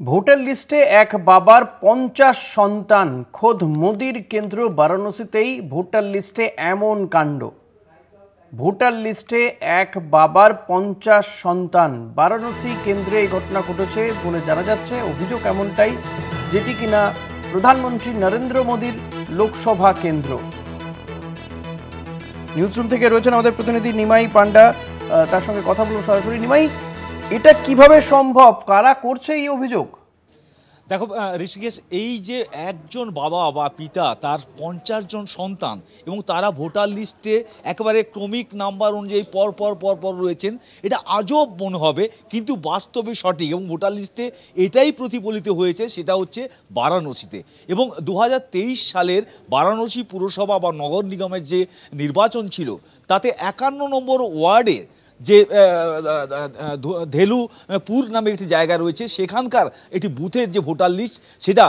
Voter লিস্টে এক বাবার 50 সন্তান। খোদ মোদির কেন্দ্র বারাণসীতেই ভোটার লিস্টে এমন কাণ্ড। ভোটার লিস্টে এক বাবার 50 সন্তান। বারাণসী কেন্দ্রে এই ঘটনা ঘটেছে বলে জানা যাচ্ছে। অভিযোগ এমনটাই, যেটি কিনা প্রধানমন্ত্রী নরেন্দ্র মোদির লোকসভা কেন্দ্র। নিউজরুম থেকে রয়েছেন আমাদের প্রতিনিধি নিমাই পান্ডা, তার সঙ্গে কথা বলবো সরাসরি। নিমাই, এটা কিভাবে সম্ভব? কারা করছে এই অভিযোগ? দেখো ঋষিকেশ, এই যে একজন বাবা বা পিতা তার 50 জন সন্তান এবং তারা ভোটার লিস্টে একেবারে ক্রমিক নাম্বার অনুযায়ী পর পর রয়েছেন, এটা আজব মনে হবে কিন্তু বাস্তবে সঠিক। এবং ভোটার লিস্টে এটাই প্রতিফলিত হয়েছে, সেটা হচ্ছে বারাণসীতে। এবং 2023 সালের বারাণসী পুরসভা বা নগর নিগমের যে নির্বাচন ছিল, তাতে 51 নম্বর ওয়ার্ডে যে ধেলুপুর নামে একটি জায়গা রয়েছে, সেখানকার একটি বুথের যে ভোটার লিস্ট সেটা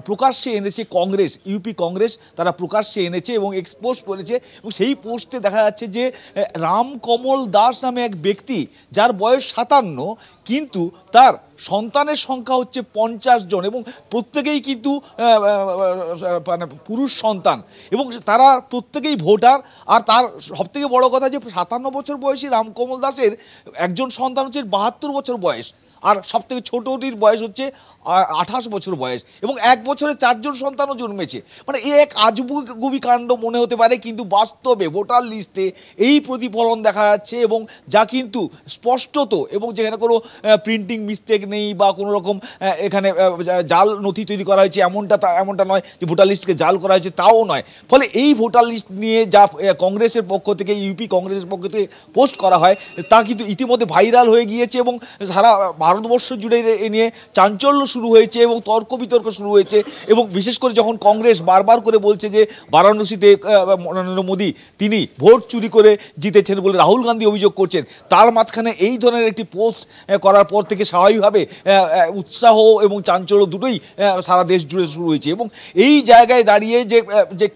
প্রকাশ্যে এনেছে কংগ্রেস, ইউপি কংগ্রেস তারা প্রকাশ্যে এনেছে এবং এক্সপোজ করেছে। এবং সেই পোস্টে দেখা যাচ্ছে যে রামকমল দাস নামে এক ব্যক্তি, যার বয়স 57, কিন্তু তার সন্তানের সংখ্যা হচ্ছে 50 জন এবং প্রত্যেকেই কিন্তু মানে পুরুষ সন্তান এবং তারা প্রত্যেকেই ভোটার। আর তার সবথেকে বড় কথা যে 57 বছর বয়সী রামকমল দাসের একজন সন্তান হচ্ছে 72 বছর বয়স, আর সবথেকে ছোটটির বয়স হচ্ছে 28 বছর বয়স এবং 1 বছরে 4 জন সন্তানও জন্মেছে। মানে এক আজগুবি কাণ্ড মনে হতে পারে, কিন্তু বাস্তবে ভোটার লিস্টে এই প্রতিফলন দেখা যাচ্ছে এবং যা কিন্তু স্পষ্টত, এবং যেখানে কোনো প্রিন্টিং মিস্টেক নেই বা কোনো রকম এখানে জাল নথি তৈরি করা হয়েছে এমনটা নয়, যে ভোটার লিস্টকে জাল করা হয়েছে তাও নয়। ফলে এই ভোটার লিস্ট নিয়ে যা কংগ্রেসের পক্ষ থেকে, ইউপি কংগ্রেসের পক্ষ থেকে পোস্ট করা হয়, তা কিন্তু ইতিমধ্যে ভাইরাল হয়ে গিয়েছে এবং সারা ভারতবর্ষ জুড়ে এ নিয়ে চাঞ্চল্য শুরু হয়েছে এবং তর্ক বিতর্ক শুরু হয়েছে। এবং বিশেষ করে যখন কংগ্রেস বারবার করে বলছে যে বারাণসীতে নরেন্দ্র মোদী তিনি ভোট চুরি করে জিতেছেন বলে রাহুল গান্ধী অভিযোগ করছেন, তার মাঝখানে এই ধরনের একটি পোস্ট করার পর থেকে স্বাভাবিকভাবে উৎসাহ এবং চাঞ্চল্য দুটোই সারা দেশ জুড়ে শুরু হয়েছে। এবং এই জায়গায় দাঁড়িয়ে যে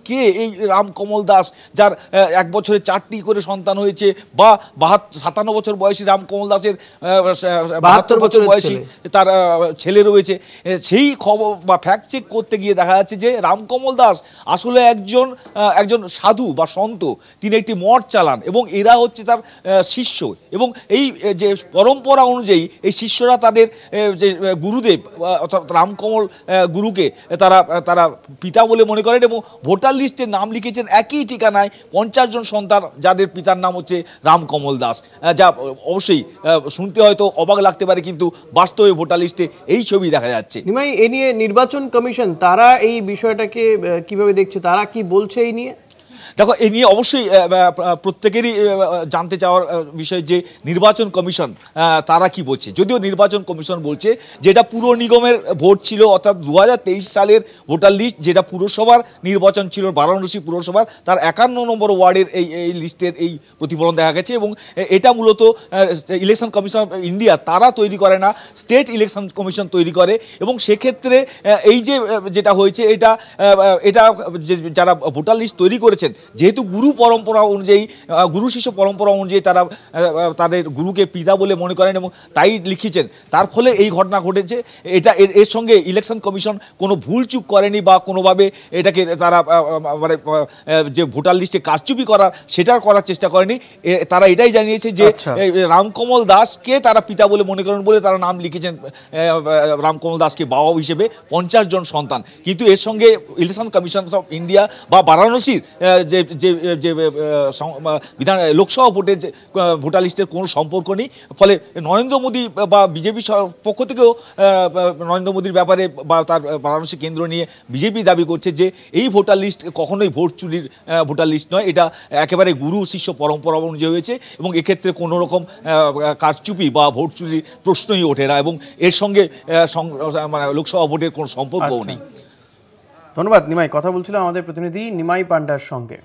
কে এই রামকমল দাস, যার 1 বছরে 4টি করে সন্তান হয়েছে, বা 57 বছর বয়সী রামকমল দাসের 72 বছর বয়সী তার ছেলে রয়েছে, সেই খবর বা ফ্যাক্ট চেক করতে গিয়ে দেখা যাচ্ছে যে রামকমল দাস আসলে একজন সাধু বা সন্ত। তিনি একটি মঠ চালান এবং এরা হচ্ছে তার শিষ্য। এবং এই যে পরম্পরা অনুযায়ী এই শিষ্যরা তাদের যে গুরুদেব অর্থাৎ রামকমল গুরুকে তারা পিতা বলে মনে করেন এবং ভোটার লিস্টে নাম লিখেছেন একই ঠিকানায় 50 জন সন্তান, যাদের পিতার নাম হচ্ছে রামকমল দাস। যা অবশ্যই শুনতে হয়তো অবাক লাগতে পারে, কিন্তু বাস্তবে ভোটার লিস্টে এই ছবি দেখা যাচ্ছে। নিমাই, এ নিয়ে নির্বাচন কমিশন তারা এই বিষয়টাকে কিভাবে দেখছে, তারা কি বলছে এই নিয়ে? দেখো, এ নিয়ে অবশ্যই প্রত্যেকেরই জানতে চাওয়ার বিষয় যে নির্বাচন কমিশন তারা কি বলছে। যদিও নির্বাচন কমিশন বলছে যে এটা পুর নিগমের ভোট ছিল, অর্থাৎ 2023 সালের ভোটার লিস্ট, যেটা পুরসভার নির্বাচন ছিল বারাণসী পুরসভার, তার 51 নম্বর ওয়ার্ডের এই লিস্টের এই প্রতিফলন দেখা গেছে। এবং এটা মূলত ইলেকশন কমিশন অফ ইন্ডিয়া তারা তৈরি করে না, স্টেট ইলেকশন কমিশন তৈরি করে। এবং সেক্ষেত্রে এই যেটা হয়েছে, এটা যারা ভোটার লিস্ট তৈরি করেছেন, যেহেতু গুরু পরম্পরা অনুযায়ী, গুরু শিষ্য পরম্পরা অনুযায়ী তারা তাদের গুরুকে পিতা বলে মনে করেন এবং তাই লিখেছেন, তার ফলে এই ঘটনা ঘটেছে। এর সঙ্গে ইলেকশন কমিশন কোনো ভুল চুক করেনি বা কোনোভাবে এটাকে তারা মানে যে ভোটার লিস্টে কারচুপি করার চেষ্টা করেনি। তারা এটাই জানিয়েছে যে রামকমল দাসকে তারা পিতা বলে মনে করেন বলে তারা নাম লিখেছেন রামকমল দাসকে বাবা হিসেবে 50 জন সন্তান। কিন্তু এর সঙ্গে ইলেকশন কমিশন অফ ইন্ডিয়া বা বারাণসীর যে লোকসভা ভোটের যে ভোটার লিস্টের কোনো সম্পর্ক নেই। ফলে নরেন্দ্র মোদী বা বিজেপি পক্ষ থেকেও নরেন্দ্র মোদীর ব্যাপারে বা তার বারাণসী কেন্দ্র নিয়ে বিজেপি দাবি করছে যে এই ভোটার লিস্ট কখনোই ভোট চুরির ভোটার লিস্ট নয়, এটা একেবারে গুরু শিষ্য পরম্পরা অনুযায়ী হয়েছে এবং এক্ষেত্রে কোনো রকম কারচুপি বা ভোট চুরির প্রশ্নই ওঠে না এবং এর সঙ্গে মানে লোকসভা ভোটের কোনো সম্পর্কও নেই। ধন্যবাদ নিমাই। কথা বলছিলাম আমাদের প্রতিনিধি নিমাই পান্ডার সঙ্গে।